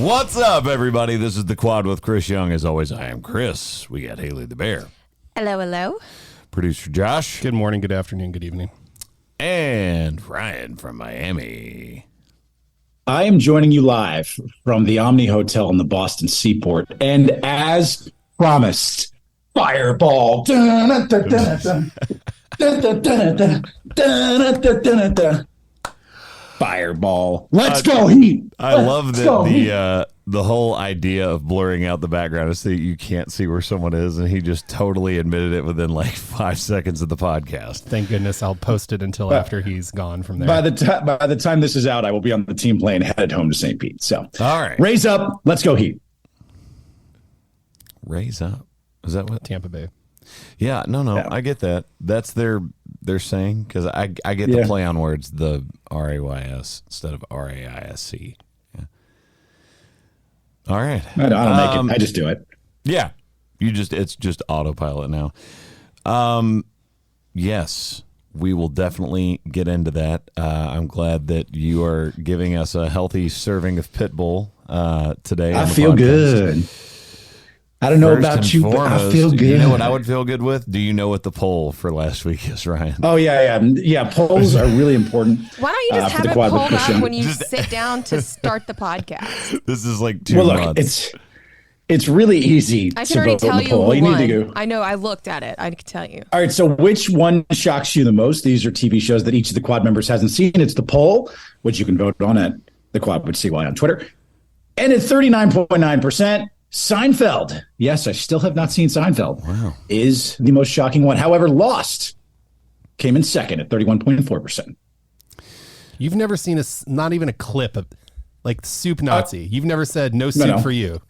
What's up, everybody? This is The Quad with Chris Young. As always, I am Chris. We got Haley the Bear. Hello, hello. Producer Josh. Good morning, good afternoon, good evening. And Ryan from Miami. I am joining you live from the Omni Hotel in the Boston Seaport. And as promised, Fireball. Fireball. Let's go, Heat. I love that the whole idea of blurring out the background is that you can't see where someone is, and he just totally admitted it within like 5 seconds of the podcast. Thank goodness I'll post it until after he's gone from there. By the time this is out, I will be on the team plane headed home to St. Pete. So, all right, raise up. Let's go, Heat. Raise up. Is that what? Tampa Bay. Yeah, no, Yeah. I get that. That's their saying, because I get the play on words, the RAYS instead of RAISC. Yeah. All right. I don't make it. I just do it. Yeah. It's just autopilot now. Yes, we will definitely get into that. I'm glad that you are giving us a healthy serving of pit bull today. I feel good. I don't know about you, but I feel good. You know what I would feel good with? Do you know what the poll for last week is, Ryan? Oh, yeah. Polls are really important. Why don't you just have it pulled up when you sit down to start the podcast? This is like 2 months. It's really easy I to can already vote tell in the you poll. who You won. need to go. I know. I looked at it. I can tell you. All right, so which one shocks you the most? These are TV shows that each of the Quad members hasn't seen. It's the poll, which you can vote on at the Quad with CY on Twitter. And at 39.9%, Seinfeld. Yes, I still have not seen Seinfeld. Wow. Is the most shocking one. However, Lost came in second at 31.4%. You've never seen not even a clip of like Soup Nazi. You've never said no soup for you.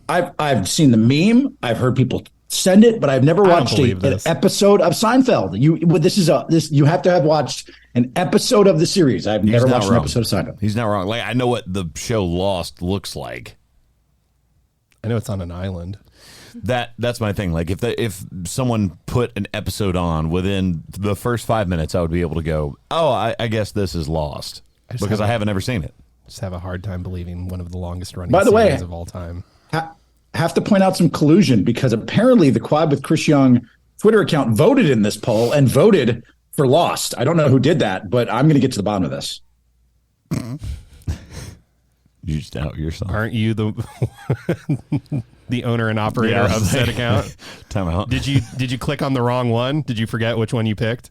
I've seen the meme. I've heard people send it, but I've never watched an episode of Seinfeld. You have to have watched an episode of the series. I've never watched an episode of Seinfeld. He's not wrong. Like, I know what the show Lost looks like. I know it's on an island. That's my thing. Like, if someone put an episode on within the first 5 minutes, I would be able to go, oh, I guess this is Lost, because I haven't ever seen it. Just have a hard time believing one of the longest running series of all time. Have to point out some collusion, because apparently the Quad with Chris Young Twitter account voted in this poll and voted for Lost. I don't know who did that, but I'm going to get to the bottom of this. You just out yourself. Aren't you the owner and operator of said account? Time out. Did you click on the wrong one? Did you forget which one you picked?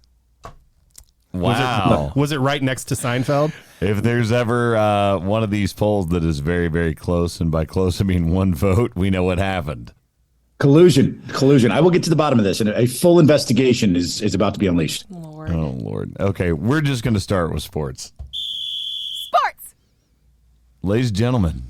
Wow. Was it right next to Seinfeld? If there's ever one of these polls that is very, very close, and by close I mean one vote, we know what happened. Collusion. I will get to the bottom of this, and a full investigation is about to be unleashed. Lord. Oh, Lord. Okay, we're just going to start with sports. Sports. Ladies and gentlemen,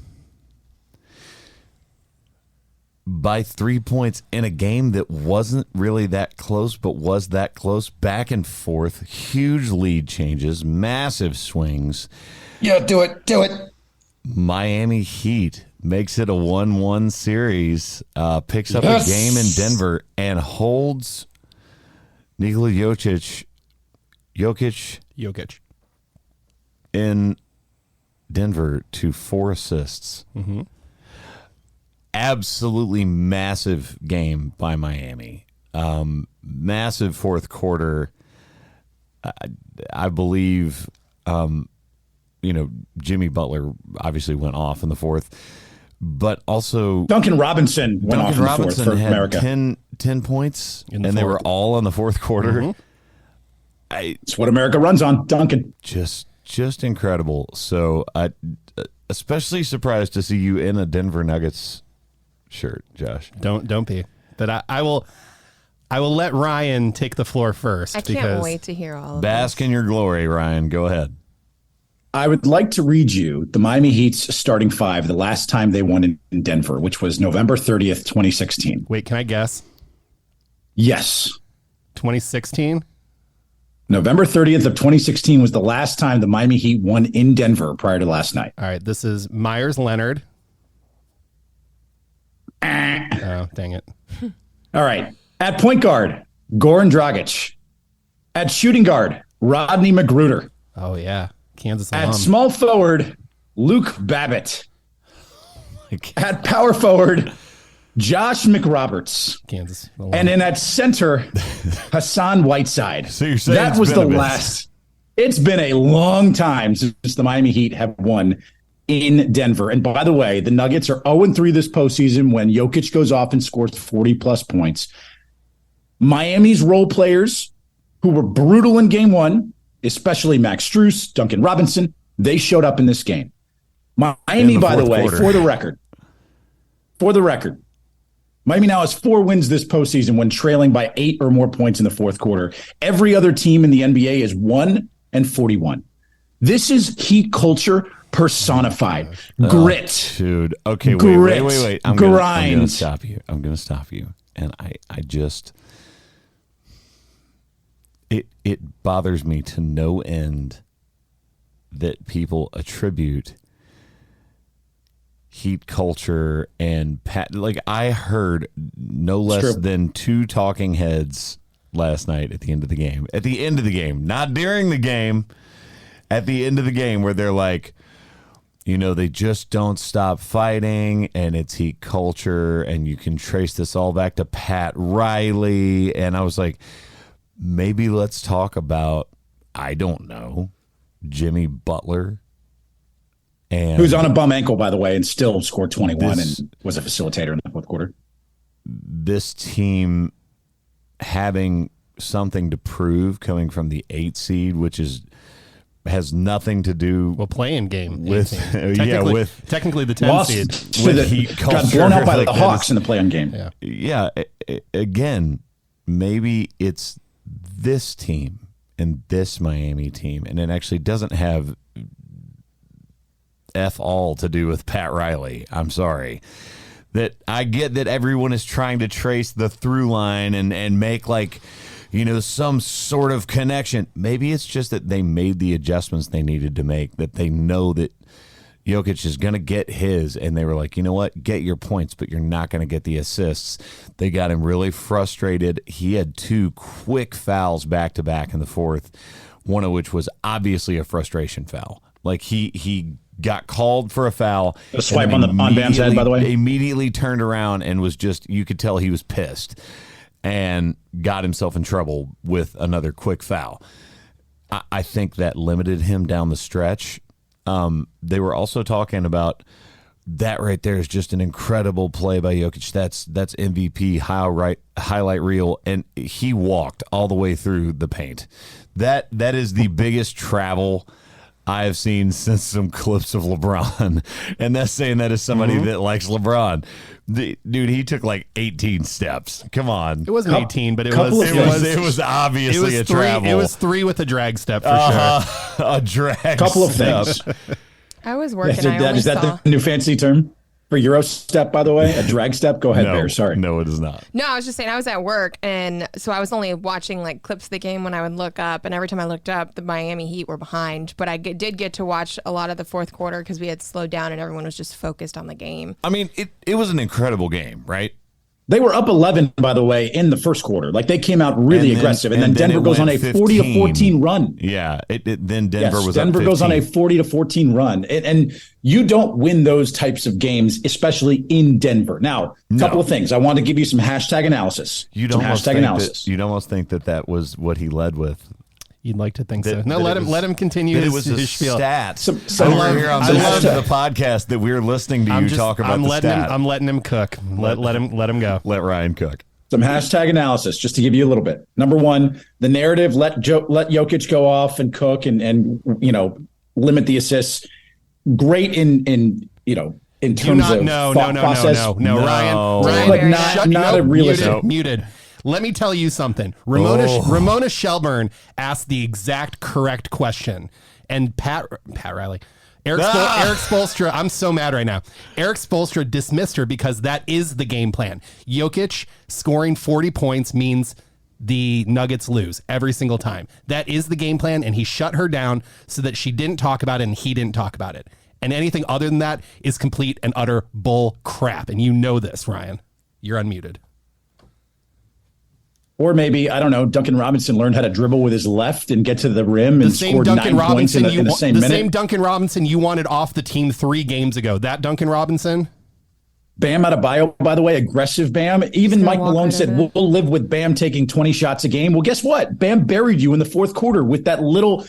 by 3 points in a game that wasn't really that close, but was that close, back and forth, huge lead changes, massive swings. Yeah, do it. Miami Heat makes it a 1-1 series, picks up a game in Denver, and holds Nikola Jokic in Denver to 4 assists. Mm-hmm. Absolutely massive game by Miami. Massive fourth quarter. I believe, Jimmy Butler obviously went off in the fourth, but also Duncan Robinson went off in the fourth for had America. 10 points, and fourth. they were all in the fourth quarter. Mm-hmm. It's what America runs on, Duncan. Just incredible. So I especially surprised to see you in a Denver Nuggets shirt, Josh. Don't be. But I will let Ryan take the floor first. I can't wait to hear all of Bask in your glory, Ryan. Go ahead. I would like to read you the Miami Heat's starting five the last time they won in Denver, which was November 30th, 2016. Wait, can I guess? Yes. 2016? November 30th of 2016 was the last time the Miami Heat won in Denver prior to last night. All right, this is Myers Leonard. Oh, dang it. All right. At point guard, Goran Dragic. At shooting guard, Rodney Magruder. Oh, yeah. Kansas At alum. small forward, Luke Babbitt. At power forward, Josh McRoberts. Kansas. And then at center, Hassan Whiteside. So you're saying that was the last. It's been a long time since the Miami Heat have won in Denver. And by the way, the Nuggets are 0-3 this postseason when Jokic goes off and scores 40-plus points. Miami's role players, who were brutal in game one, especially Max Strus, Duncan Robinson, they showed up in this game. Miami, by the way, for the record, Miami now has 4 wins this postseason when trailing by 8 or more points in the fourth quarter. Every other team in the NBA is 1-41. This is Heat culture personified. Grit. Dude. Okay, Grit, wait. I'm going to stop you. And I just... It bothers me to no end that people attribute Heat culture and I heard no less than 2 talking heads last night at the end of the game. At the end of the game, not during the game, at the end of the game, where they're like, they just don't stop fighting, and it's Heat culture, and you can trace this all back to Pat Riley. And I was like, maybe let's talk about, I don't know, Jimmy Butler. And who's on a bum ankle, by the way, and still scored 21 and was a facilitator in the fourth quarter. This team having something to prove coming from the 8 seed, which has nothing to do playing game with technically the 10 seed with Heat culture. Got blown out by the Hawks in the play-in game. Yeah. Again, maybe it's this team and this Miami team, and it actually doesn't have F all to do with Pat Riley. I'm sorry. That I get that everyone is trying to trace the through line and make some sort of connection. Maybe it's just that they made the adjustments they needed to make, that they know that Jokic is going to get his, and they were like, you know what, get your points, but you're not going to get the assists. They got him really frustrated. He had 2 quick fouls back-to-back in the fourth, one of which was obviously a frustration foul. Like he got called for a foul. A swipe on Bam's head, by the way. Immediately turned around and was you could tell he was pissed and got himself in trouble with another quick foul. I think that limited him down the stretch. They were also talking about that right there is just an incredible play by Jokic. That's MVP highlight reel, and he walked all the way through the paint. That is the biggest travel I have seen since some clips of LeBron, and that's saying that as somebody that likes LeBron. Dude, he took 18 steps. Come on, it wasn't 18, but it was obviously a travel. It was 3 with a drag step for sure. A drag. Couple of things. I was working. Is that the new fancy term for Euro step, by the way? A drag step? Go ahead, Bear. Sorry. No, it is not. No, I was just saying I was at work, and so I was only watching clips of the game when I would look up, and every time I looked up, the Miami Heat were behind. But I did get to watch a lot of the fourth quarter because we had slowed down and everyone was just focused on the game. I mean, it was an incredible game, right? They were up 11, by the way, in the first quarter. They came out really aggressive, and then Denver goes on a 40-14 run. Yeah, then Denver was Denver up 15. goes on a 40-14 run, and you don't win those types of games, especially in Denver. Now, a couple of things. I want to give you some hashtag analysis. You'd almost think that was what he led with. You'd like to think so. No, let him continue his spiel. Stats. We're here on the podcast that we're listening to talk about the stats. I'm letting him cook. Let him go. Let Ryan cook. Some hashtag analysis, just to give you a little bit. Number one, the narrative: let Jokic go off and cook and limit the assists. Great in terms of thought process. No, Ryan, not a realistic. Muted. Let me tell you something. Ramona Shelburne asked the exact correct question, and Pat Riley, Eric Spoelstra. I'm so mad right now. Eric Spoelstra dismissed her because that is the game plan. Jokic scoring 40 points means the Nuggets lose every single time. That is the game plan, and he shut her down so that she didn't talk about it and he didn't talk about it. And anything other than that is complete and utter bull crap. And you know this, Ryan. You're unmuted. Or maybe, I don't know, Duncan Robinson learned how to dribble with his left and get to the rim and scored 9 points in the same minute. The same Duncan Robinson you wanted off the team 3 games ago. That Duncan Robinson? Bam Adebayo, by the way, aggressive Bam. Even Mike Malone said, we'll live with Bam taking 20 shots a game. Well, guess what? Bam buried you in the fourth quarter with that little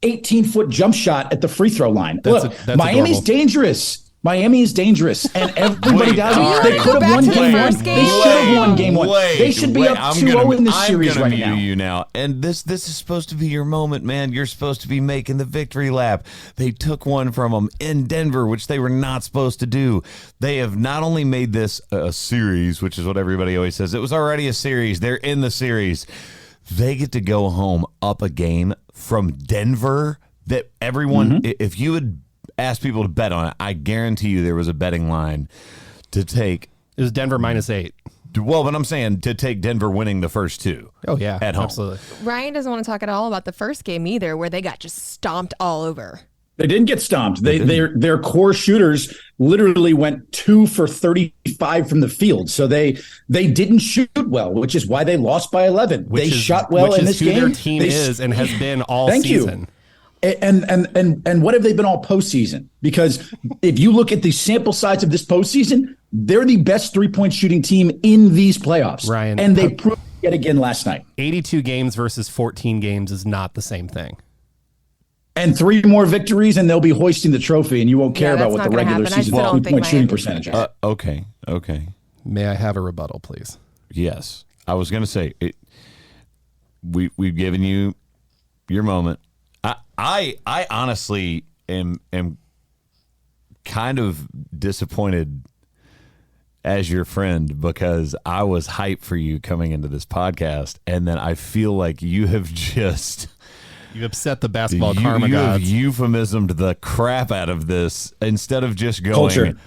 18-foot jump shot at the free throw line. Look, Miami's dangerous. Miami is dangerous, and everybody does it. They could have won game one. They should have won game one. They should be up 2-0 in this series right now. You now, and this is supposed to be your moment, man. You're supposed to be making the victory lap. They took one from them in Denver, which they were not supposed to do. They have not only made this a series, which is what everybody always says. It was already a series. They're in the series. They get to go home up a game from Denver that everyone, if you would ask people to bet on it, I guarantee you there was a betting line to take. It was Denver -8. Well, but I'm saying to take Denver winning the first two. Oh, yeah. At home. Absolutely. Ryan doesn't want to talk at all about the first game either, where they got just stomped all over. They didn't get stomped. Their core shooters literally went 2 for 35 from the field. So they didn't shoot well, which is why they lost by 11. They shot well in this game. Their team is and has been all Thank season. You. And what have they been all postseason? Because if you look at the sample size of this postseason, they're the best 3-point shooting team in these playoffs. Ryan, and they proved it yet again last night. 82 games versus 14 games is not the same thing. And 3 more victories, and they'll be hoisting the trophy, and you won't care about what the regular season 3-point shooting percentage is. Okay. May I have a rebuttal, please? Yes. I was going to say, we've given you your moment. I honestly am kind of disappointed as your friend because I was hyped for you coming into this podcast, and then I feel like you have just you upset the basketball karma gods. You have euphemismed the crap out of this instead of just going culture.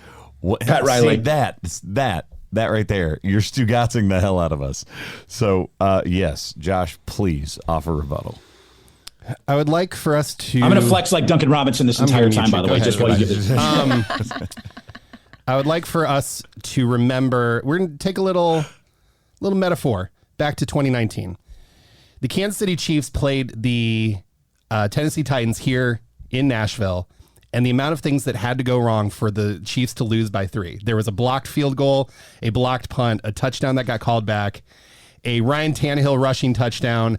Pat Riley. That right there. You're Stugatzing the hell out of us. So yes, Josh, please offer rebuttal. I would like for us to. I'm going to flex like Duncan Robinson this entire time, by the way, just while you give this. I would like for us to remember. We're going to take a little metaphor back to 2019. The Kansas City Chiefs played the Tennessee Titans here in Nashville, and the amount of things that had to go wrong for the Chiefs to lose by 3. There was a blocked field goal, a blocked punt, a touchdown that got called back, a Ryan Tannehill rushing touchdown.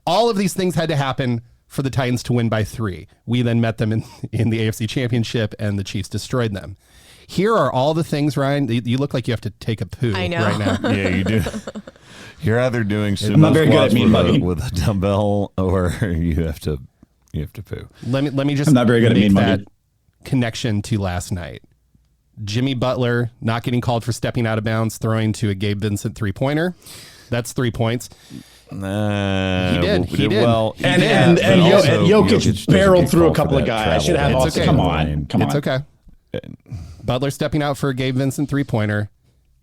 All of these things had to happen for the Titans to win by 3. We then met them in the AFC Championship, and the Chiefs destroyed them. Here are all the things, Ryan. You look like you have to take a poo right now. Yeah, you do. You're either doing sumo squats with a dumbbell, or you have to poo. Let me just. I'm not very good at mean that mugging. Connection to last night. Jimmy Butler not getting called for stepping out of bounds, throwing to a Gabe Vincent 3-pointer. That's 3 points. He did. Well, and Jokic barreled through a couple of guys. I should have also. Okay. Come on. It's okay. Butler stepping out for a Gabe Vincent 3-pointer.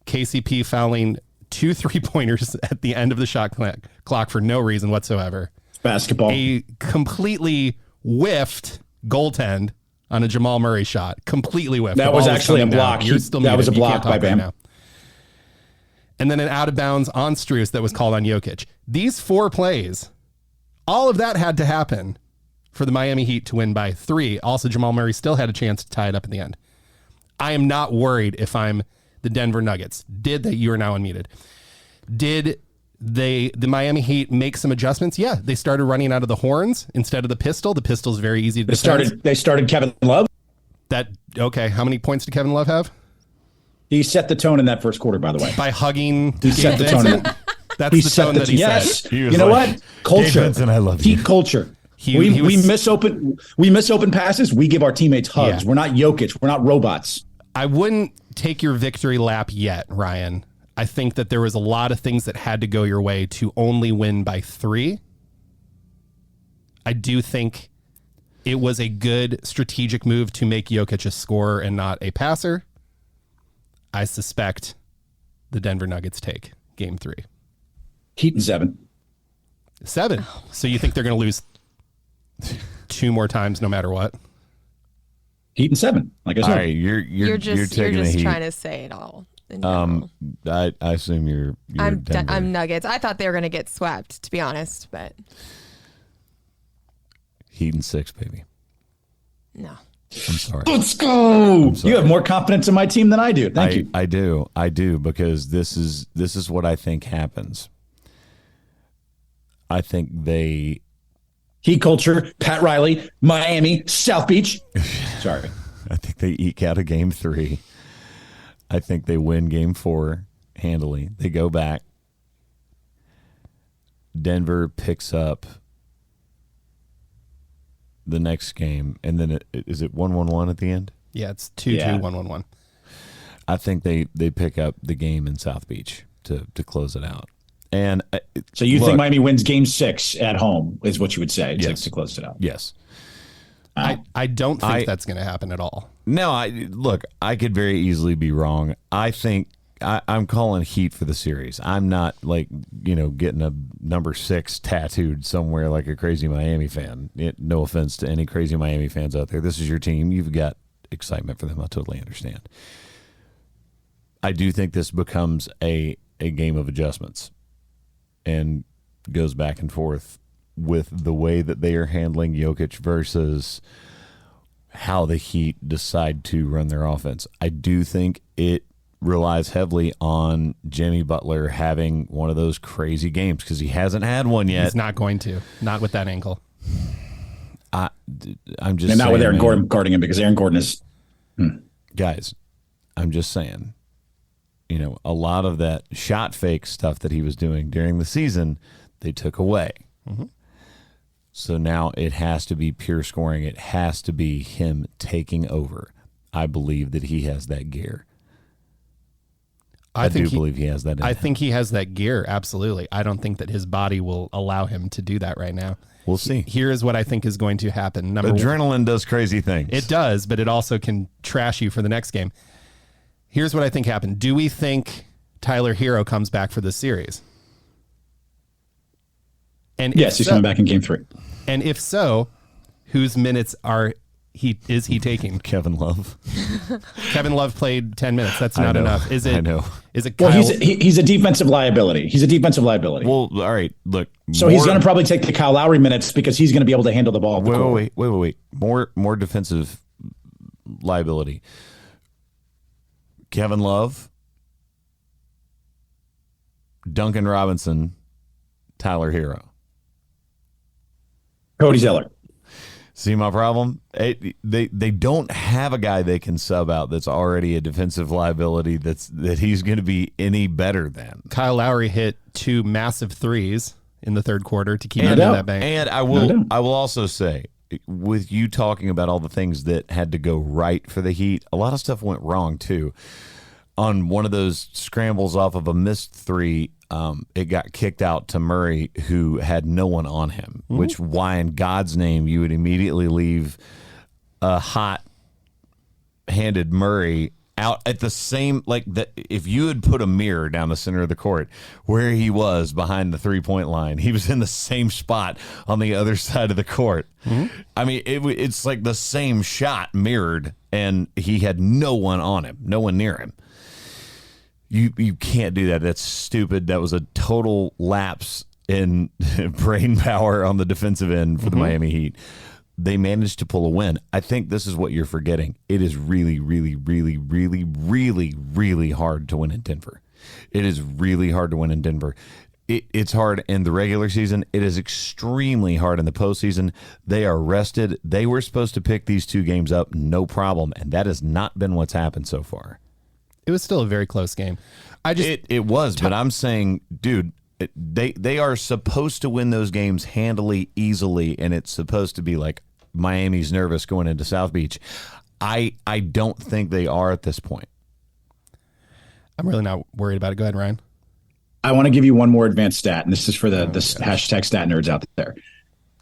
KCP fouling 2 3-pointers at the end of the shot clock for no reason whatsoever. It's basketball. A completely whiffed goaltend on a Jamal Murray shot. Completely whiffed. That was actually a block. That was a block by Bam. Right, and then an out of bounds on Strus that was called on Jokic. These 4 plays, all of that had to happen for the Miami Heat to win by 3. Also, Jamal Murray still had a chance to tie it up in the end. I am not worried if I'm the Denver Nuggets. You are now unmuted. Did the Miami Heat make some adjustments? Yeah, they started running out of the horns instead of the pistol. The pistol is very easy to defend. They started Kevin Love. Okay, how many points did Kevin Love have? He set the tone in that first quarter, by the way. By hugging. He set the tone. That's the tone that he set. You know what? Culture. I love you. Heat culture. We miss open passes. We give our teammates hugs. Yeah. We're not Jokic. We're not robots. I wouldn't take your victory lap yet, Ryan. I think that there was a lot of things that had to go your way to only win by 3. I do think it was a good strategic move to make Jokic a scorer and not a passer. I suspect the Denver Nuggets take game 3. Heat in 7. 7. So you think they're going to lose 2 more times no matter what? Heat in 7. Like I said. All right, you're just trying to say it all. I assume you're I'm Nuggets. I thought they were going to get swept, to be honest, but Heat in 6, baby. No. I'm sorry. Let's go. You have more confidence in my team than I do. Thank you. I do, because this is what I think happens. I think they Heat culture, Pat Riley, Miami, South Beach. Sorry. I think they eke out a game 3. I think they win game 4 handily. They go back. Denver picks up the next game, and then is it 1-1-1 at the end? Yeah, it's 2-2, 1-1-1. I think they pick up the game in South Beach to close it out. And so you think Miami wins game 6 at home is what you would say to close it out? Yes. I don't think that's going to happen at all. No, I could very easily be wrong. I think I'm calling Heat for the series. I'm not getting a number 6 tattooed somewhere like a crazy Miami fan. No offense to any crazy Miami fans out there. This is your team. You've got excitement for them. I totally understand. I do think this becomes a game of adjustments and goes back and forth with the way that they are handling Jokic versus how the Heat decide to run their offense. I do think it relies heavily on Jimmy Butler having one of those crazy games because he hasn't had one yet. He's not going to. Not with that ankle. I'm just and not saying, with Aaron Gordon guarding him because Aaron Gordon is... Guys, I'm just saying, a lot of that shot fake stuff that he was doing during the season, they took away. Mm-hmm. So now it has to be pure scoring. It has to be him taking over. I believe that he has that gear. I do believe he has that. I think he has that gear. Absolutely. I don't think that his body will allow him to do that right now. We'll see. Here is what I think is going to happen. Adrenaline does crazy things. It does, but it also can trash you for the next game. Here's what I think happened. Do we think Tyler Hero comes back for this series? And yes, he's coming back in game 3. And if so, whose minutes is he taking? Kevin Love. Kevin Love played 10 minutes. That's not enough. Is it? I know. Is it? Well, he's a defensive liability. He's a defensive liability. Well, all right. Look. So he's going to probably take the Kyle Lowry minutes because he's going to be able to handle the ball. Wait. More defensive liability. Kevin Love, Duncan Robinson, Tyler Hero. Cody Zeller. See my problem? They don't have a guy they can sub out that's already a defensive liability that he's going to be any better than. Kyle Lowry hit 2 massive threes in the third quarter to keep him in that bank. And I will also say, with you talking about all the things that had to go right for the Heat, a lot of stuff went wrong too. On one of those scrambles off of a missed 3, it got kicked out to Murray, who had no one on him, which why in God's name you would immediately leave a hot-handed Murray out at the same, if you had put a mirror down the center of the court where he was behind the 3-point line, he was in the same spot on the other side of the court. I mean, it's like the same shot mirrored, and he had no one on him, no one near him. You can't do that. That's stupid. That was a total lapse in brain power on the defensive end for the Miami Heat. They managed to pull a win. I think this is what you're forgetting. It is really, really, really, really, really, really hard to win in Denver. It is really hard to win in Denver. It's hard in the regular season. It is extremely hard in the postseason. They are rested. They were supposed to pick these 2 games up, no problem, and that has not been what's happened so far. It was still a very close game. It was, but I'm saying, dude, they are supposed to win those games handily, easily, and it's supposed to be like Miami's nervous going into South Beach. I don't think they are at this point. I'm really not worried about it. Go ahead, Ryan. I want to give you one more advanced stat, and this is for the hashtag stat nerds out there.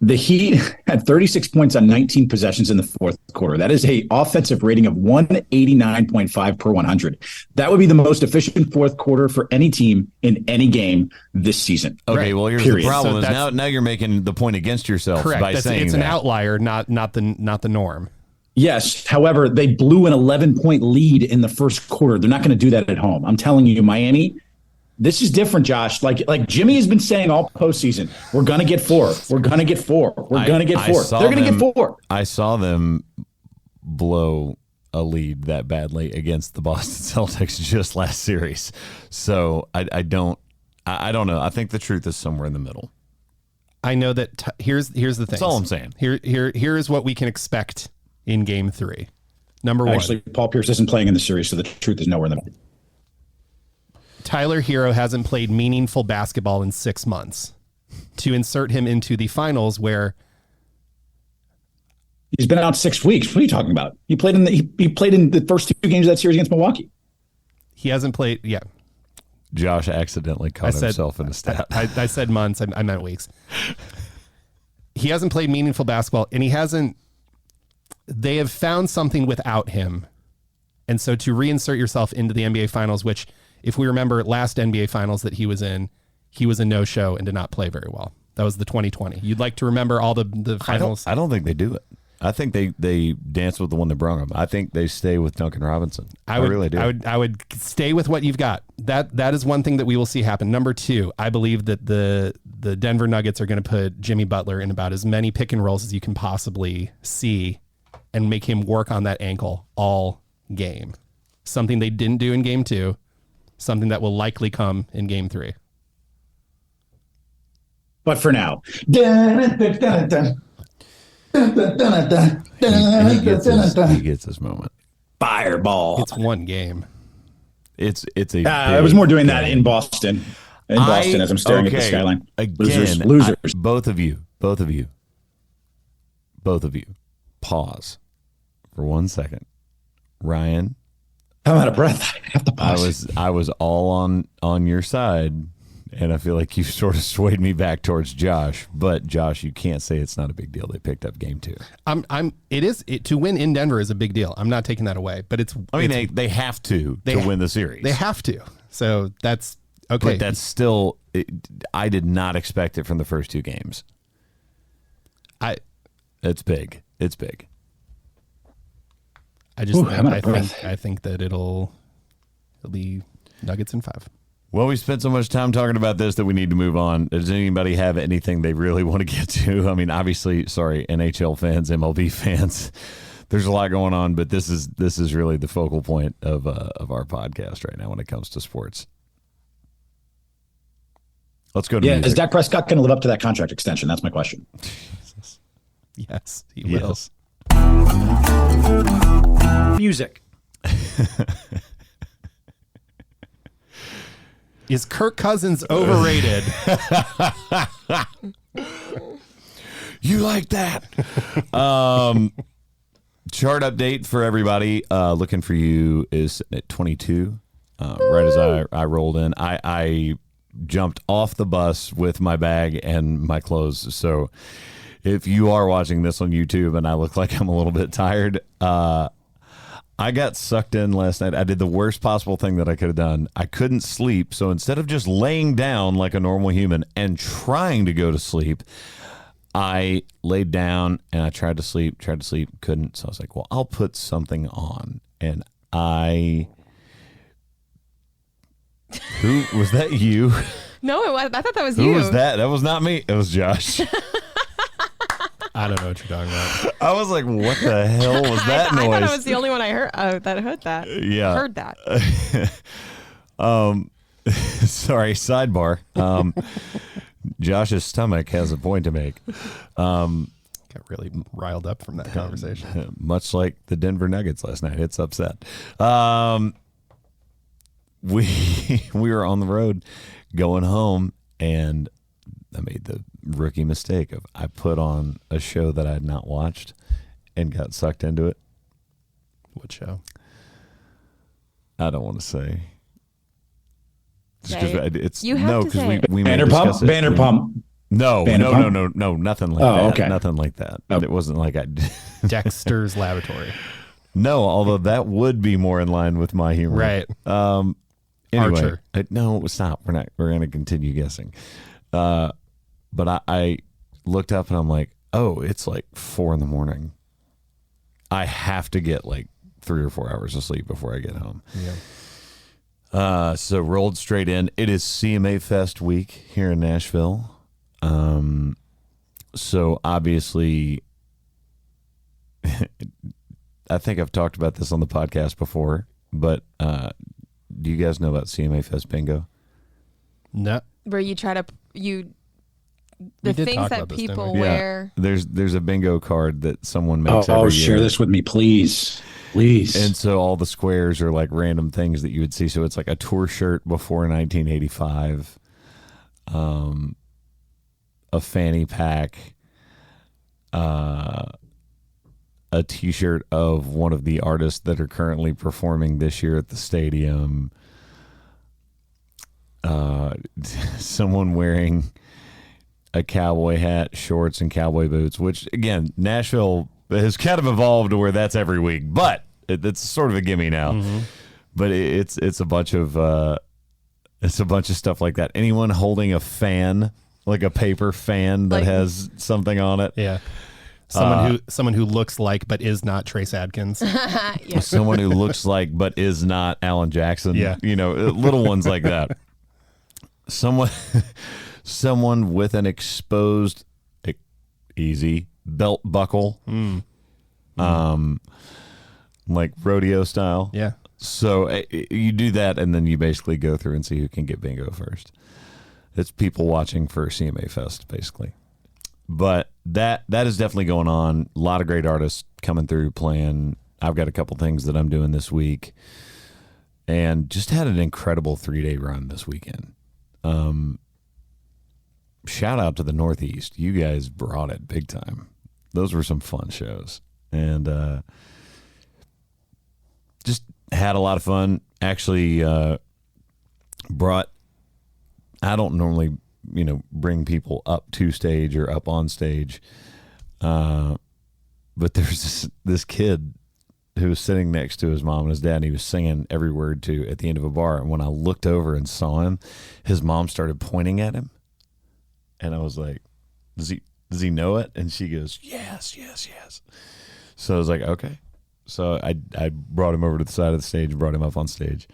The Heat had 36 points on 19 possessions in the fourth quarter. That is a offensive rating of 189.5 per 100. That would be the most efficient fourth quarter for any team in any game this season. Okay, well, here's the problem: is now you're making the point against yourself by saying it's an outlier, not the norm. Yes. However, they blew an 11-point lead in the first quarter. They're not going to do that at home. I'm telling you, Miami. This is different, Josh. Like Jimmy has been saying all postseason, we're going to get 4. We're going to get 4. We're going to get 4. They're going to get 4. I saw them blow a lead that badly against the Boston Celtics just last series. So I don't know. I think the truth is somewhere in the middle. I know that here's the thing. That's all I'm saying. Here is what we can expect in Game 3. Number one. Actually, Paul Pierce isn't playing in the series, so the truth is nowhere in the middle. Tyler Hero hasn't played meaningful basketball in 6 months. To insert him into the finals where he's been out 6 weeks. What are you talking about? He played in the first 2 games of that series against Milwaukee. He hasn't played. Yeah. Josh accidentally caught himself in a stat. I said months. I meant weeks. He hasn't played meaningful basketball, and he hasn't. They have found something without him. And so to reinsert yourself into the NBA Finals, which, if we remember last NBA Finals that he was a no-show and did not play very well. That was the 2020. You'd like to remember all the finals? I don't think they do it. I think they dance with the one that brung them. I think they stay with Duncan Robinson. I really do. I would stay with what you've got. That is one thing that we will see happen. Number 2, I believe that the Denver Nuggets are going to put Jimmy Butler in about as many pick and rolls as you can possibly see and make him work on that ankle all game. Something they didn't do in Game 2. Something that will likely come in Game 3. But for now, He gets his moment. fireball. It's one game. It's a. I was more doing that in Boston. As I'm staring at the skyline. Again, losers. Both of you. Pause for 1 second. Ryan, I'm out of breath. I have to pause. I was all on your side, and I feel like you sort of swayed me back towards Josh. But Josh, you can't say it's not a big deal. They picked up Game 2. To win in Denver is a big deal. I'm not taking that away, but they have to win the series. They have to. So that's okay. But that's still. I did not expect it from the first 2 games. It's big. It's big. I think that it'll be Nuggets in 5. Well, we spent so much time talking about this that we need to move on. Does anybody have anything they really want to get to? I mean, obviously, sorry, NHL fans, MLB fans, there's a lot going on, but this is really the focal point of our podcast right now when it comes to sports. Let's go to music. Is Dak Prescott going to live up to that contract extension? That's my question. Yes, he will. Music. Is Kirk Cousins overrated? You like that? Chart update for everybody. Looking for You is at 22. Right as I rolled in, I jumped off the bus with my bag and my clothes. So if you are watching this on YouTube and I look like I'm a little bit tired, I got sucked in last night. I did the worst possible thing that I could have done. I couldn't sleep. So instead of just laying down like a normal human and trying to go to sleep, I laid down and I tried to sleep, couldn't. So I was like, well, I'll put something on. And who was that? You? No, it was. I thought that was Who you. Who was that? That was not me. It was Josh. I don't know what you're talking about. I was like, what the hell was that noise? I thought I was the only one I heard that heard that. Yeah. Heard that. Sorry, sidebar. Josh's stomach has a point to make. Got really riled up from that conversation. Much like the Denver Nuggets last night. It's upset. We were on the road going home, and I made the rookie mistake of I put on a show that I had not watched and got sucked into it. What show? I don't want to say. Yeah, It's you have because to say we may discuss it. Vanderpump. No, nothing like that. Okay. Nothing like that. Oh. It wasn't like I. Dexter's Laboratory. No, although that would be more in line with my humor. Right. Anyway, Archer. No, stop. We're going to continue guessing. But I looked up and I'm like, oh, it's like 4 a.m. I have to get like 3 or 4 hours of sleep before I get home. Yeah. So rolled straight in. It is CMA Fest week here in Nashville. So obviously I think I've talked about this on the podcast before, but do you guys know about CMA Fest bingo? No. Where you try to We the did things talk that about this, people didn't we? wear. There's a bingo card that someone makes Oh, every share year. this with me, please. Please. And so all the squares are like random things that you would see. So it's like a tour shirt before 1985, a fanny pack, a T-shirt of one of the artists that are currently performing this year at the stadium, someone wearing a cowboy hat, shorts, and cowboy boots, which, again, Nashville has kind of evolved to where that's every week, but it's sort of a gimme now. Mm-hmm. But it's a bunch of stuff like that. Anyone holding a fan, like a paper fan that Like- has something on it. Yeah. Someone who looks like but is not Trace Adkins. Yeah. Someone who looks like but is not Alan Jackson. Yeah. Little ones like that. Someone with an exposed easy belt buckle, like rodeo style. Yeah. So you do that, and then you basically go through and see who can get bingo first. It's people watching for CMA Fest, basically. But that is definitely going on. A lot of great artists coming through playing. I've got a couple things that I'm doing this week, and just had an incredible 3-day run this weekend. Shout out to the Northeast. You guys brought it big time. Those were some fun shows, and just had a lot of fun. Actually, brought. I don't normally, bring people up to stage or up on stage, but there's this kid who was sitting next to his mom and his dad, and he was singing every word to at the end of a bar. And when I looked over and saw him, his mom started pointing at him, and I was like, "Does he know it?" And she goes, "Yes, yes, yes." So I was like, "Okay." So I brought him over to the side of the stage, brought him up on stage,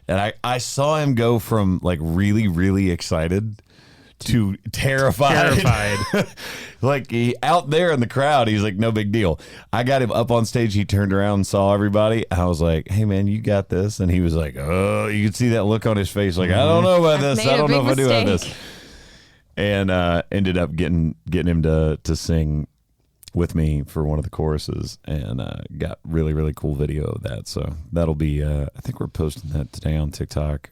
and I saw him go from like really, really excited to terrified. Like out there in the crowd, he's like, no big deal. I got him up on stage. He turned around and saw everybody. I was like, hey man, you got this. And he was like, oh, you could see that look on his face. Like, I don't know about this. I don't know if I do have this. And ended up getting him to sing with me for one of the choruses, and got really, really cool video of that. So that'll be, I think we're posting that today on TikTok.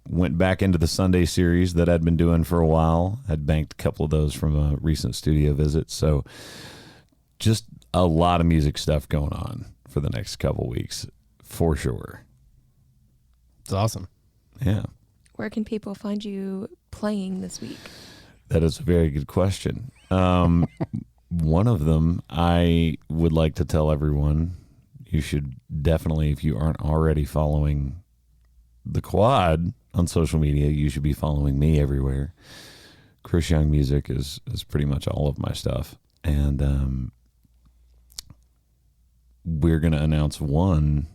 Went back into the Sunday series that I'd been doing for a while. I'd banked a couple of those from a recent studio visit. So just a lot of music stuff going on for the next couple weeks, for sure. It's awesome. Yeah. Where can people find you playing this week? That is a very good question. One of them, I would like to tell everyone, you should definitely, if you aren't already following the Quad on social media, you should be following me everywhere. Chris Young Music is pretty much all of my stuff. And we're going to announce one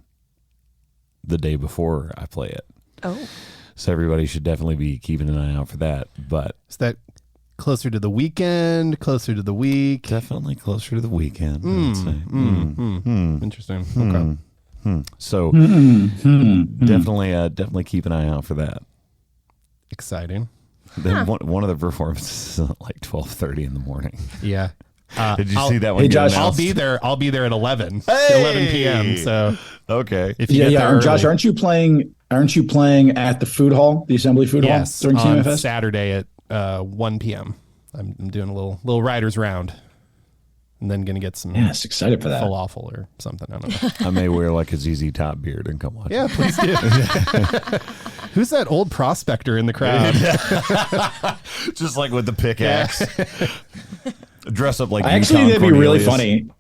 the day before I play it. Oh. So everybody should definitely be keeping an eye out for that. But Is that closer to the weekend, closer to the week? definitely closer to the weekend, I would say. Interesting. Okay. So definitely keep an eye out for that. Exciting. Then one of the performances is at like 12:30 in the morning. Yeah. Did you see that one? Hey, get Josh, I'll announced? be there. I'll be there at 11. Hey! 11 p.m. So Okay. if you Yeah, get yeah. there Josh, early- aren't you playing at the food hall, the Assembly Food yes, Hall during on CMA Fest? Saturday at 1 p.m. I'm doing a little writers round, and then gonna get some Yes, excited for that. falafel or something. I don't know. I may wear like a ZZ Top beard and come watch. Yeah, please do. Who's that old prospector in the crowd? it. Just like with the pickaxe. Dress up like I actually Yukon think it'd be really Cornelius. funny.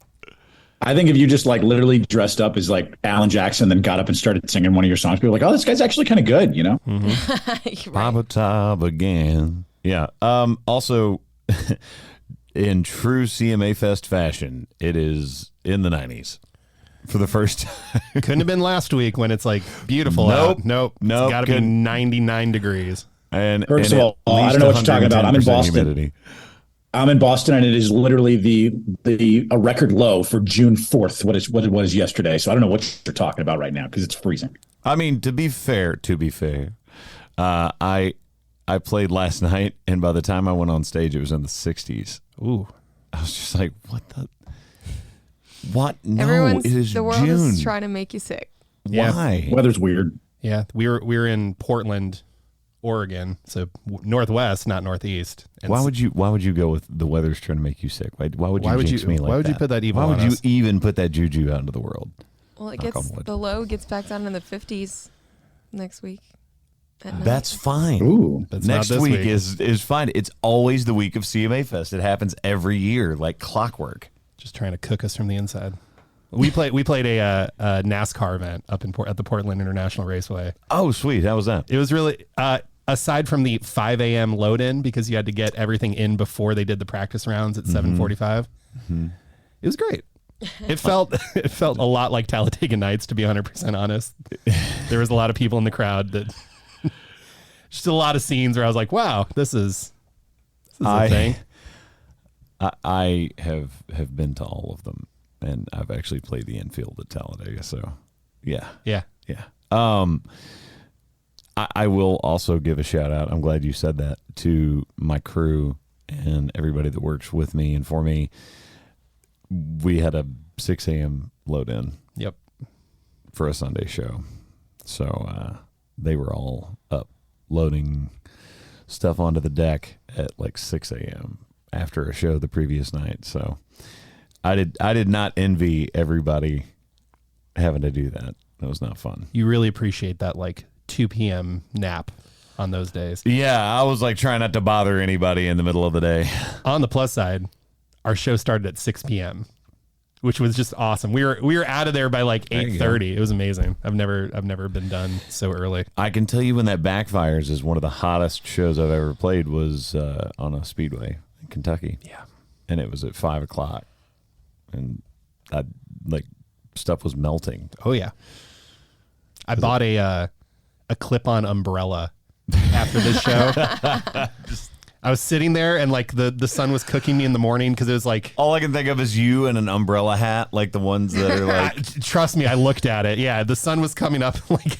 I think if you just like literally dressed up as like Alan Jackson, then got up and started singing one of your songs, people are like, oh, this guy's actually kind of good, you know? Right. Baba Top again. Yeah. Also, in true CMA Fest fashion, it is in the 90s for the first time. Couldn't have been last week when it's like beautiful Nope. out. Nope. Nope. It's got to be Couldn't. 99 degrees. And First and of all, at I least don't know what you're talking about. I'm in 110% Boston. humidity. I'm in Boston, and it is literally a record low for June 4th. What it was yesterday. So I don't know what you're talking about right now because it's freezing. I mean, to be fair, I played last night, and by the time I went on stage, it was in the 60s. Ooh, I was just like, what the? What? No, Everyone's, it is the world June. is trying to make you sick. Yeah. Why? Weather's weird. yeah. We were in Portland, Oregon, so northwest, not northeast. And Why would you go with the weather's trying to make you sick? Why would you jinx me like that? Why would you put that evil Why would on you us? even put that juju out into the world? Well, Knock on wood. the low gets back down in the 50s next week. At night. That's fine. Ooh. That's not Next this week is fine. It's always the week of CMA Fest. It happens every year, like clockwork. Just trying to cook us from the inside. We played a NASCAR event up at the Portland International Raceway. Oh, sweet. How was that? It was really aside from the 5 a.m. load in because you had to get everything in before they did the practice rounds at 7:45. Mm-hmm. It was great. It felt a lot like Talladega Nights, to be 100% honest. There was a lot of people in the crowd that just a lot of scenes where I was like, wow, this is a thing. I have been to all of them, and I've actually played the infield at Talladega. So, yeah. I will also give a shout out. I'm glad you said that, to my crew and everybody that works with me and for me. We had a 6 a.m. load in. Yep. For a Sunday show, so they were all up loading stuff onto the deck at like 6 a.m. after a show the previous night. So I did not envy everybody having to do that. It was not fun. You really appreciate that like 2 p.m. nap on those days. Yeah, I was like trying not to bother anybody in the middle of the day. On the plus side, our show started at 6 p.m., which was just awesome. We were out of there by like 8:30. It was amazing. I've never been done so early. I can tell you when that backfires is one of the hottest shows I've ever played was on a speedway in Kentucky. Yeah. And it was at 5 o'clock, and stuff was melting. Oh yeah. I bought a clip-on umbrella after this show. I was sitting there and like the sun was cooking me in the morning because it was like all I can think of is you and an umbrella hat, like the ones that are like. Trust me, I looked at it. Yeah, the sun was coming up like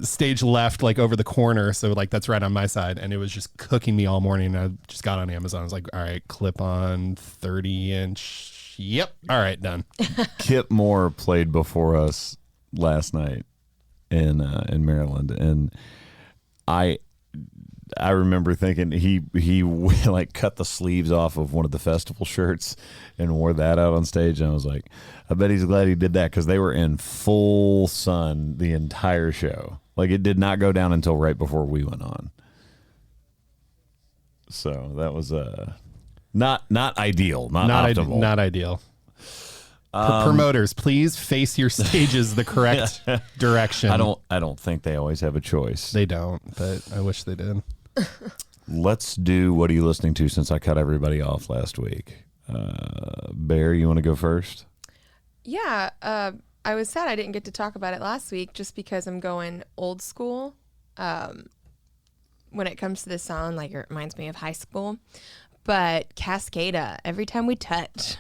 stage left, like over the corner. So like that's right on my side, and it was just cooking me all morning. I just got on Amazon. I was like, all right, clip on 30-inch. Yep. All right, done. Kip Moore played before us last night in Maryland, and I remember thinking he like cut the sleeves off of one of the festival shirts and wore that out on stage. And I was like, I bet he's glad he did that because they were in full sun the entire show. Like it did not go down until right before we went on. So that was not ideal, not optimal. Not ideal. Promoters, please face your stages the correct direction. I don't think they always have a choice. They don't, but I wish they did. Let's do what are you listening to since I cut everybody off last week. Bear, you want to go first? Yeah, I was sad I didn't get to talk about it last week just because I'm going old school. When it comes to this song, like it reminds me of high school. But Cascada, Every Time We Touch.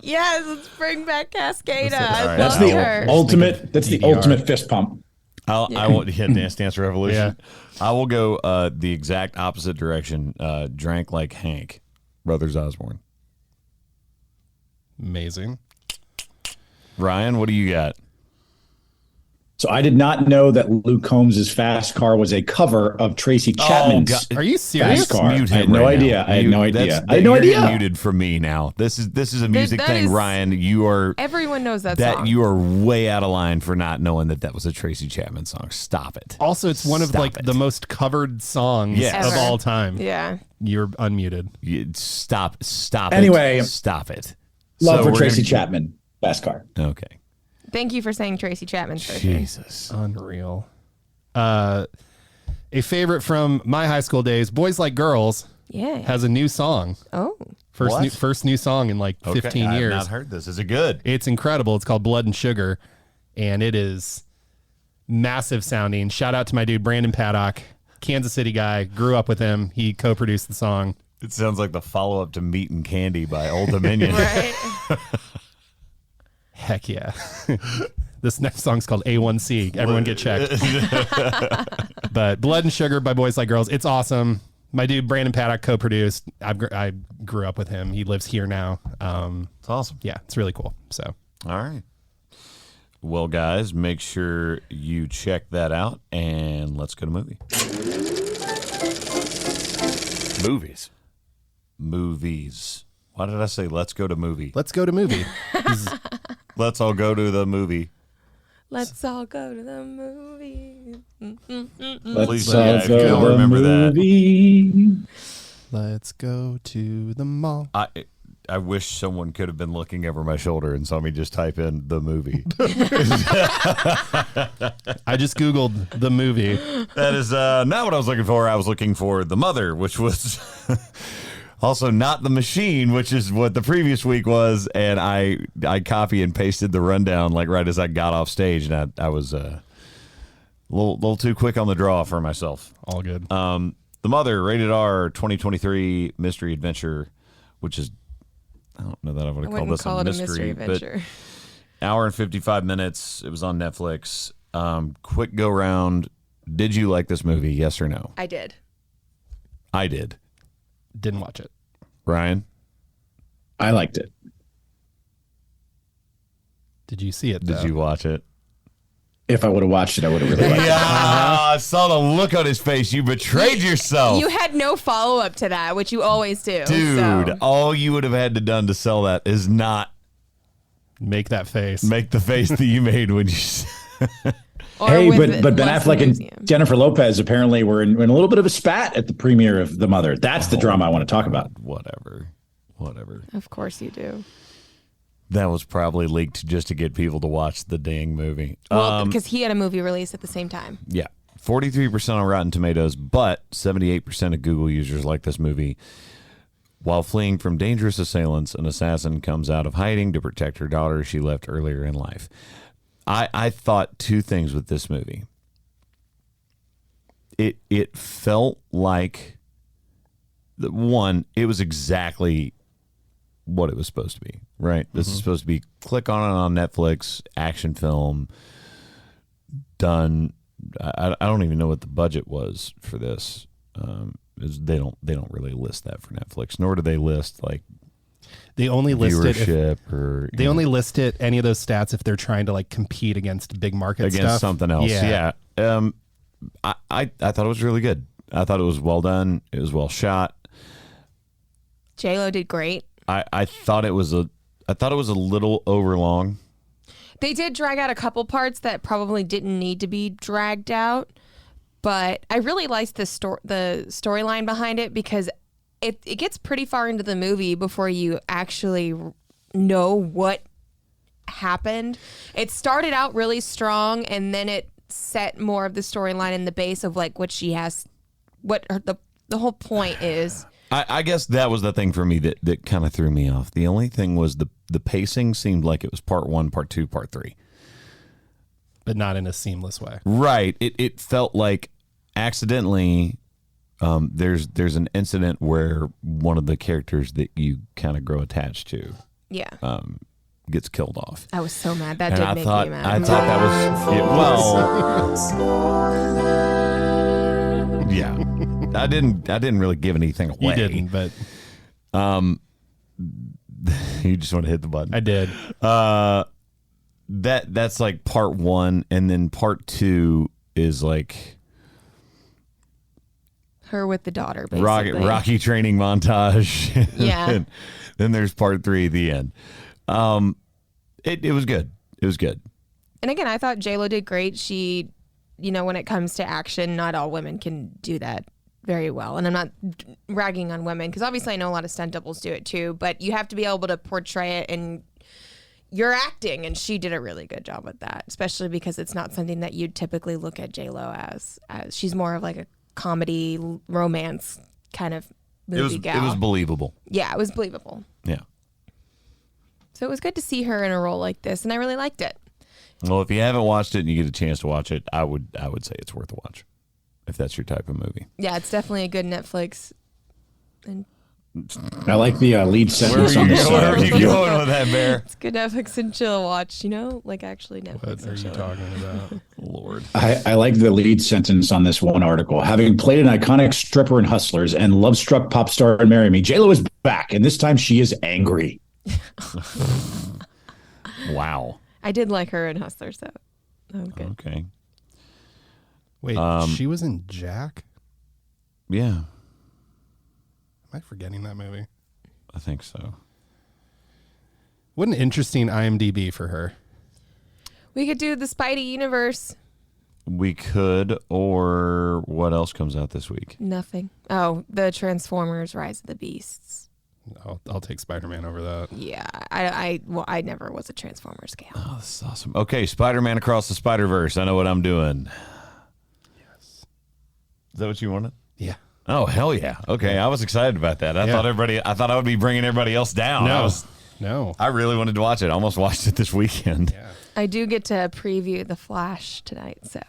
Yes, let's bring back Cascada. I That's love the her. ultimate. That's the ultimate fist pump. I won't hit Dance Dance Revolution. Yeah. I will go the exact opposite direction. Drank Like Hank, Brothers Osborne. Amazing. Ryan, what do you got? So I did not know that Luke Combs' Fast Car was a cover of Tracy Chapman's. Are you serious? Fast Car. Mute I had him no right idea. now. I had no idea. I had no You're idea. getting muted from me now. This is a music That thing, is- Ryan. You are Everyone knows that that song. you are way out of line for not knowing that was a Tracy Chapman song. Stop it. Also, it's one of Stop like it. the most covered songs Yes. of Ever. all time. Yeah. You're unmuted. Stop Anyway, it. Stop it. Love So for we're Tracy gonna- Chapman. Fast Car. Okay. Thank you for saying Tracy Chapman's version. Jesus. Unreal. A favorite from my high school days, Boys Like Girls, Yeah. has a new song. Oh. First new song in like 15 I years. have not heard this. Is it good? It's incredible. It's called Blood and Sugar, and it is massive sounding. Shout out to my dude Brandon Paddock. Kansas City guy. Grew up with him. He co-produced the song. It sounds like the follow-up to Meat and Candy by Old Dominion. Right. Heck yeah. This next song's called A1C. Everyone get checked. But Blood and Sugar by Boys Like Girls. It's awesome. My dude Brandon Paddock co-produced. I grew up with him. He lives here now. It's awesome. Yeah, it's really cool. So, All right. Well, guys, make sure you check that out, and let's go to movie. Movies. Why did I say let's go to movie? let's go to movie. Let's all go to the movie. Let's all go to the movie. Let's Please, yeah, all if you don't go to the remember that. movie. Let's go to the mall. I wish someone could have been looking over my shoulder and saw me just type in the movie. I just Googled the movie. That is not what I was looking for. I was looking for The Mother, which was also not The Machine, which is what the previous week was. And I copy and pasted the rundown like right as I got off stage, and I was a little too quick on the draw for myself. All good. The Mother, rated R, 2023 mystery adventure, which is, I don't know that I would I have called wouldn't this call a it a mystery, mystery adventure. but hour and 55 minutes. It was on Netflix. Quick go round. Did you like this movie? Yes or no? I did. I did. Didn't watch it. Ryan? I liked it. Did you see it? Did though? you watch it? If I would have watched it, I would have really liked it. Yeah, I saw the look on his face. You betrayed yourself. You had no follow up to that, which you always do. Dude, so. all you would have had to done to sell that is not Make that face. make the face that you made when you. Or Hey, with but Ben Leslie Affleck and Museum. Jennifer Lopez apparently were in a little bit of a spat at the premiere of The Mother. That's the drama I want to talk about. Whatever. Of course you do. That was probably leaked just to get people to watch the dang movie. Well, because he had a movie release at the same time. Yeah. 43% on Rotten Tomatoes, but 78% of Google users like this movie. While fleeing from dangerous assailants, an assassin comes out of hiding to protect her daughter she left earlier in life. I thought two things with this movie. It felt like, one, it was exactly what it was supposed to be, right? This is supposed to be click on it on Netflix, action film, done. I don't even know what the budget was for this. They don't really list that for Netflix, nor do they list like They only list it. viewership or They only list it, any of those stats, if they're trying to like compete against big market against stuff. something else. Yeah. I thought it was really good. I thought it was well done. It was well shot. J-Lo did great. I thought it was a little overlong. They did drag out a couple parts that probably didn't need to be dragged out, but I really liked the storyline behind it because it gets pretty far into the movie before you actually know what happened. It started out really strong, and then it set more of the storyline in the base of like what she has, the whole point is. I guess that was the thing for me that kind of threw me off. The only thing was the pacing seemed like it was part one, part two, part three. But not in a seamless way. Right. It felt like accidentally there's an incident where one of the characters that you kind of grow attached to Yeah. gets killed off. I was so mad. That And did I make thought me mad. I thought that was yeah. I didn't really give anything away. You didn't, but You just want to hit the button. I did. That's like part one, and then part two is like her with the daughter, basically. Rocky training montage. Yeah. And then there's part three at the end. It was good. It was good. And again, I thought J-Lo did great. She, when it comes to action, not all women can do that very well. And I'm not ragging on women because obviously I know a lot of stunt doubles do it too, but you have to be able to portray it and you're acting, and she did a really good job with that, especially because it's not something that you'd typically look at J-Lo as she's more of like a comedy romance kind of movie gal. It was believable. Yeah, it was believable. Yeah. So it was good to see her in a role like this, and I really liked it. Well, if you haven't watched it and you get a chance to watch it, I would say it's worth a watch. if that's your type of movie. Yeah, it's definitely a good Netflix. And I like the lead sentence on this. Where are you review. going with that, Bear? it's good Netflix and chill watch, like actually Netflix What are and you chill. talking about? Lord. I like the lead sentence on this one article. Having played an iconic stripper in Hustlers and love-struck pop star in Marry Me, J-Lo is back, and this time she is angry. Wow. I did like her in Hustlers, so good. Okay. Wait, she was in Jack? Yeah, Am I forgetting that movie? I think so. What an interesting IMDb for her. We could do the Spidey universe. We could, or what else comes out this week? Nothing. Oh, the Transformers: Rise of the Beasts. I'll take Spider-Man over that. Yeah, I never was a Transformers gal. Oh, this is awesome. Okay, Spider-Man Across the Spider-Verse. I know what I'm doing. Yes. Is that what you wanted? Yeah. Oh, hell yeah. Okay, I was excited about that. I thought I would be bringing everybody else down. No. I really wanted to watch it. I almost watched it this weekend. Yeah. I do get to preview The Flash tonight, so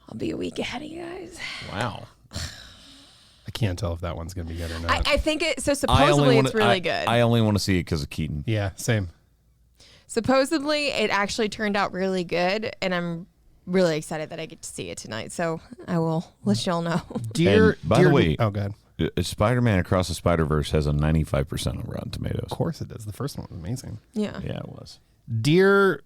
I'll be a week ahead of you guys. Wow. I can't tell if that one's going to be good or not. I think it. So supposedly it's really good. I only want to see it because of Keaton. Yeah, same. Supposedly it actually turned out really good, and I'm really excited that I get to see it tonight. So I will let y'all know. By the way, oh god, Spider-Man Across the Spider-Verse has a 95% on Rotten Tomatoes. of course it does. The first one was amazing. Yeah. Yeah, it was. Dear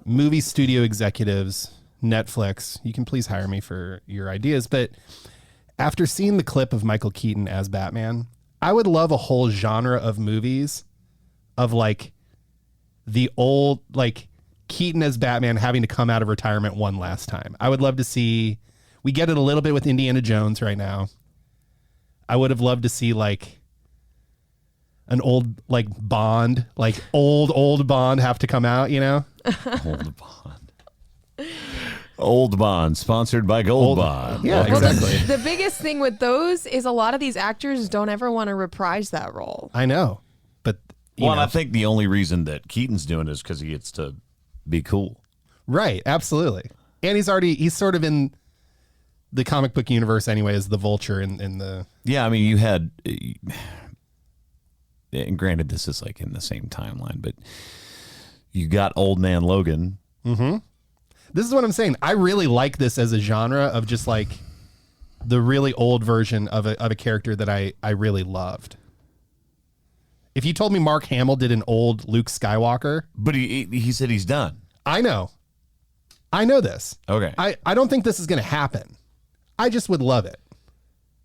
movie studio executives, Netflix, you can please hire me for your ideas, but after seeing the clip of Michael Keaton as Batman, I would love a whole genre of movies of like the old, like Keaton as Batman having to come out of retirement one last time. I would love to see, we get it a little bit with Indiana Jones right now. I would have loved to see like an old, like Bond, like old Bond have to come out, you know? Old Bond. Old Bond, sponsored by Gold Bond. Yeah, Well, exactly. the biggest thing with those is a lot of these actors don't ever want to reprise that role. I know, but you Well, know. I think the only reason that Keaton's doing it is because he gets to be cool. Right, absolutely. And he's sort of in the comic book universe anyway as the Vulture in the... Yeah, I mean, you had, and granted, this is like in the same timeline, but you got Old Man Logan. Mm-hmm. This is what I'm saying. I really like this as a genre of just like the really old version of a character that I really loved. If you told me Mark Hamill did an old Luke Skywalker... But he said he's done. I know this. Okay. I don't think this is going to happen. I just would love it.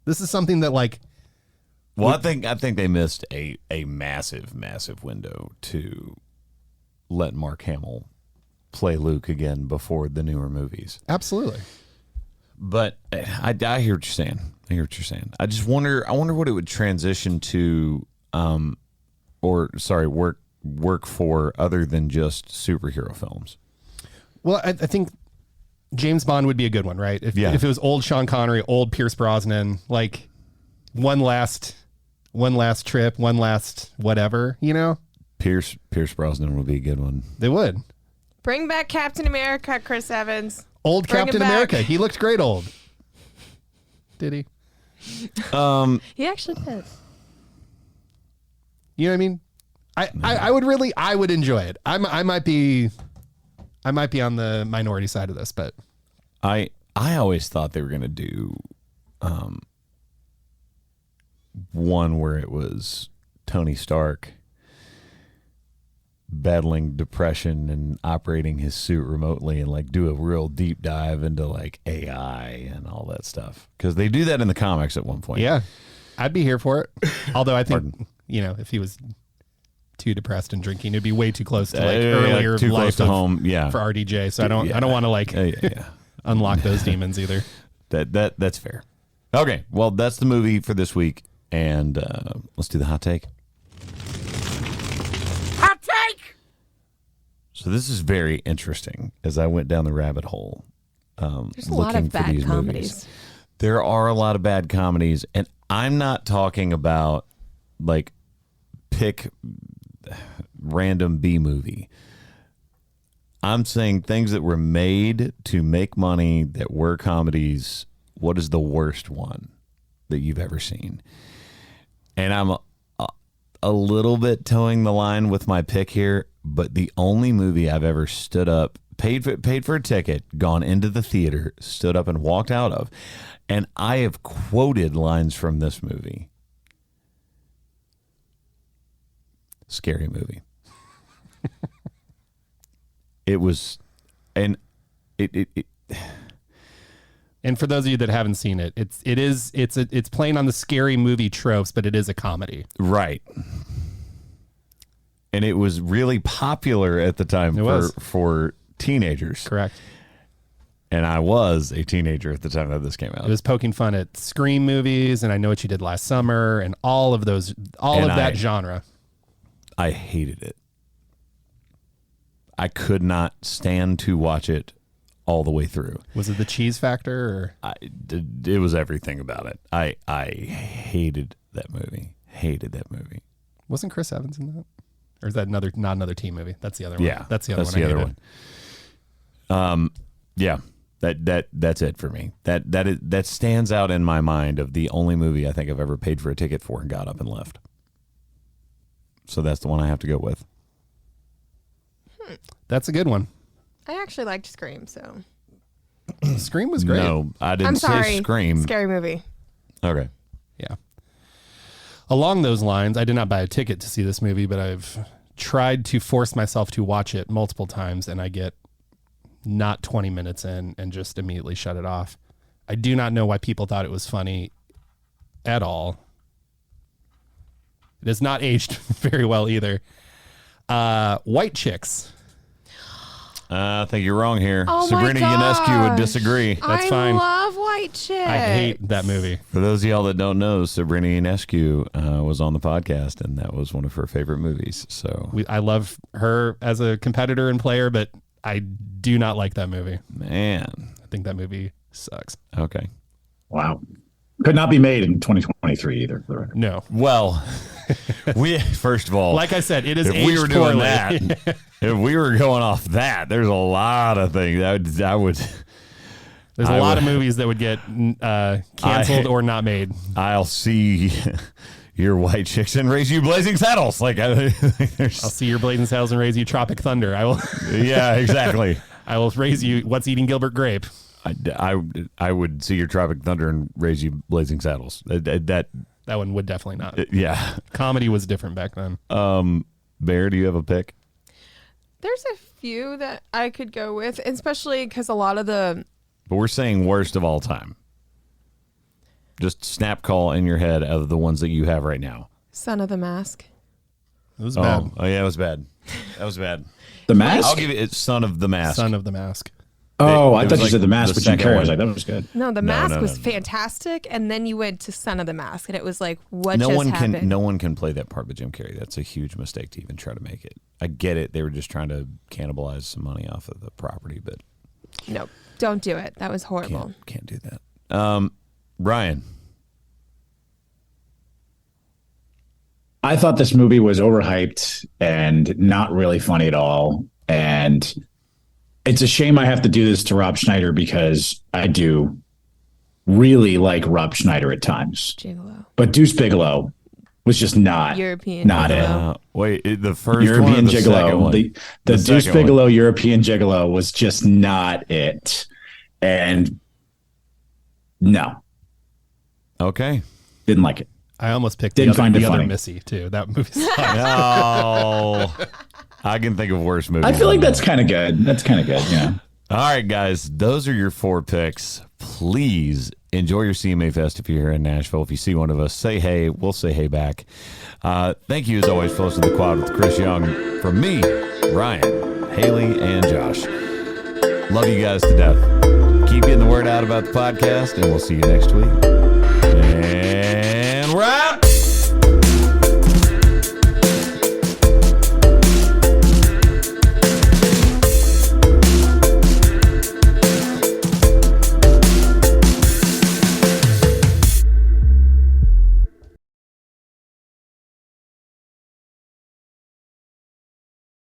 This is something that like... Well, I think they missed a massive window to let Mark Hamill play Luke again before the newer movies. Absolutely. But I hear what you're saying. I just wonder. I wonder what it would transition to, work for other than just superhero films. Well, I think James Bond would be a good one, right? If it was old Sean Connery, old Pierce Brosnan, like one last trip, one last whatever, you know? Pierce Brosnan would be a good one. They would. Bring back Captain America, Chris Evans. Old Bring Captain him back. America. He looked great old. Did he? He actually did. You know what I mean? I would enjoy it. I might be on the minority side of this, but I always thought they were going to do one where it was Tony Stark battling depression and operating his suit remotely and like do a real deep dive into like AI and all that stuff. Because they do that in the comics at one point. yeah, I'd be here for it. Although I think, if he was too depressed and drinking, it'd be way too close to like earlier too life close to home. Yeah. for RDJ. So I don't want to like unlock those demons either. That's fair. Okay, well, that's the movie for this week. And let's do the hot take. Hot take! So this is very interesting as I went down the rabbit hole. There's a lot of bad comedies. There are a lot of bad comedies. And I'm not talking about like pick random B movie. I'm saying things that were made to make money that were comedies. What is the worst one that you've ever seen? And I'm a little bit towing the line with my pick here, but the only movie I've ever stood up, paid for a ticket, gone into the theater, stood up and walked out of, and I have quoted lines from this movie. Scary Movie. It was, and it And for those of you that haven't seen it, it's playing on the scary movie tropes, but it is a comedy. right. And it was really popular at the time for teenagers. Correct. And I was a teenager at the time that this came out. It was poking fun at Scream movies, and I Know What You Did Last Summer, and all of that genre. I hated it. I could not stand to watch it all the way through. Was it the cheese factor? Or? It was everything about it. I hated that movie. Hated that movie. Wasn't Chris Evans in that? Or is that not another teen movie? That's the other one. Yeah, that's the other one. Yeah, that's it for me. That stands out in my mind of the only movie I think I've ever paid for a ticket for and got up and left. So that's the one I have to go with. That's a good one. I actually liked Scream, so. Scream was great. No, I didn't I'm sorry. say Scream. Scary movie. Okay. Yeah. Along those lines, I did not buy a ticket to see this movie, but I've tried to force myself to watch it multiple times, and I get not 20 minutes in and just immediately shut it off. I do not know why people thought it was funny at all. It has not aged very well either. White Chicks. I think you're wrong here. Oh Sabrina my Ionescu would gosh. disagree. That's fine. I love White Chicks. I hate that movie. For those of y'all that don't know, Sabrina Ionescu was on the podcast, and that was one of her favorite movies. So I love her as a competitor and player, but I do not like that movie. Man. I think that movie sucks. Okay. Wow. Could not be made in 2023 either. For the record. No. Well, we first of all, Like I said, it is if aged we were doing poorly. that, if we were going off that, there's a lot of things I would. There's a lot of movies that would get canceled or not made. I'll see your White Chicks and raise you Blazing Saddles. Like I'll see your Blazing Saddles and raise you Tropic Thunder. I will. Yeah, exactly. I will raise you What's Eating Gilbert Grape. I would see your Tropic Thunder and raise you Blazing Saddles. That one would definitely not. Yeah. Comedy was different back then. Bear, do you have a pick? There's a few that I could go with, especially because a lot of the. But we're saying worst of all time. Just snap call in your head of the ones that you have right now. Son of the Mask. It was bad. Oh yeah, it was bad. That was bad. The Mask? I'll give you it's Son of the Mask. Son of the Mask. Oh, I It thought was you like said The Mask the with Jim second Carrey. I was one. like, that was good. No, The Mask no, was no. fantastic, and then you went to Son of the Mask, and it was like, what no just one happened? can no one can play that part but Jim Carrey. That's a huge mistake to even try to make it. I get it. They were just trying to cannibalize some money off of the property, but Nope, don't do it. That was horrible. can't do that. Ryan. I thought this movie was overhyped and not really funny at all. And it's a shame I have to do this to Rob Schneider because I do really like Rob Schneider at times. Gigolo. But Deuce Bigelow was just not European not Gigolo. The first one or European the second Gigolo. one? The The Deuce second one. Bigelow European Gigolo was just not it. And no, Okay. didn't like it. I almost picked Didn't the find it other funny. Missy, too. That movie sucked. No. I can think of worse movies. I feel like than that's kind of good. That's kind of good. Yeah. All right, guys, those are your 4 picks. Please enjoy your CMA Fest if you're here in Nashville. If you see one of us, say hey. We'll say hey back. Thank you, as always, for listening to The Quad with Chris Young. From me, Ryan, Haley, and Josh. Love you guys to death. Keep getting the word out about the podcast, and we'll see you next week. And we're out.